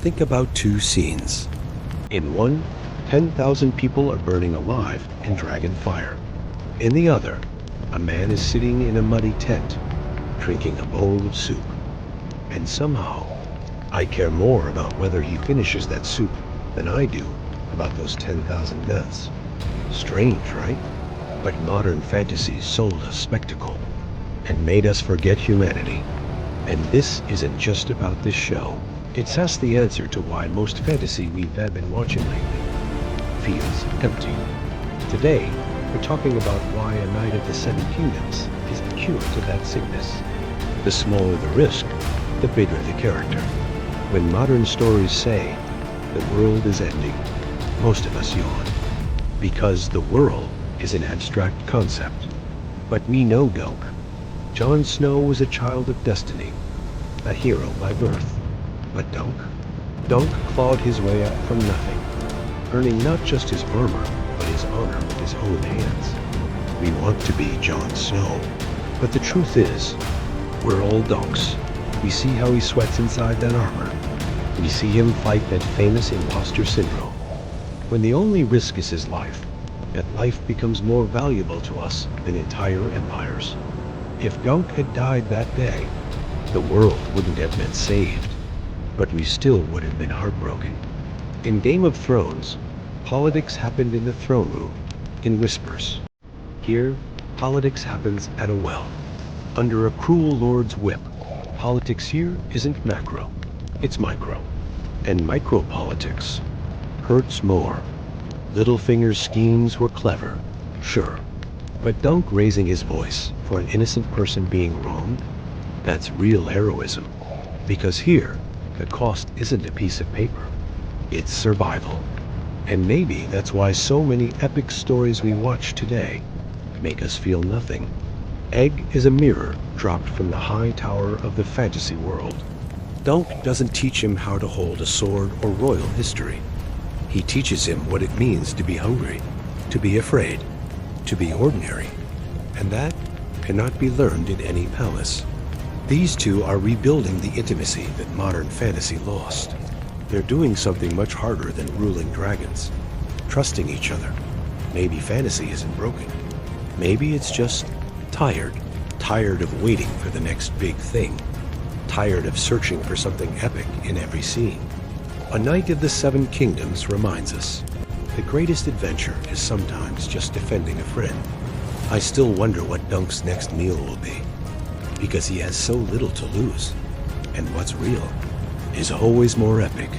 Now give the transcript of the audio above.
Think about two scenes. In one, 10,000 people are burning alive in dragon fire. In the other, a man is sitting in a muddy tent, drinking a bowl of soup. And somehow, I care more about whether he finishes that soup than I do about those 10,000 deaths. Strange, right? But modern fantasy sold us spectacle and made us forget humanity. And this isn't just about this show. It's us the answer to why most fantasy we've been watching lately feels empty. Today, we're talking about why A Knight of the Seven Kingdoms is the cure to that sickness. The smaller the risk, the bigger the character. When modern stories say the world is ending, most of us yawn. Because the world is an abstract concept. But we know Dunk. Jon Snow was a child of destiny, a hero by birth. But Dunk clawed his way up from nothing, earning not just his armor, but his honor with his own hands. We want to be Jon Snow, but the truth is, we're all Dunks. We see how he sweats inside that armor. We see him fight that famous imposter syndrome. When the only risk is his life, that life becomes more valuable to us than entire empires. If Dunk had died that day, the world wouldn't have been saved, but we still would have been heartbroken. In Game of Thrones, politics happened in the throne room, in whispers. Here, politics happens at a well, under a cruel lord's whip. Politics here isn't macro, it's micro. And micro-politics hurts more. Littlefinger's schemes were clever, sure. But Dunk raising his voice for an innocent person being wronged, that's real heroism. Because here, the cost isn't a piece of paper, it's survival. And maybe that's why so many epic stories we watch today make us feel nothing. Egg is a mirror dropped from the high tower of the fantasy world. Dunk doesn't teach him how to hold a sword or royal history. He teaches him what it means to be hungry, to be afraid, to be ordinary. And that cannot be learned in any palace. These two are rebuilding the intimacy that modern fantasy lost. They're doing something much harder than ruling dragons, trusting each other. Maybe fantasy isn't broken. Maybe it's just tired of waiting for the next big thing, tired of searching for something epic in every scene. A Knight of the Seven Kingdoms reminds us, the greatest adventure is sometimes just defending a friend. I still wonder what Dunk's next meal will be, because he has so little to lose, and what's real is always more epic.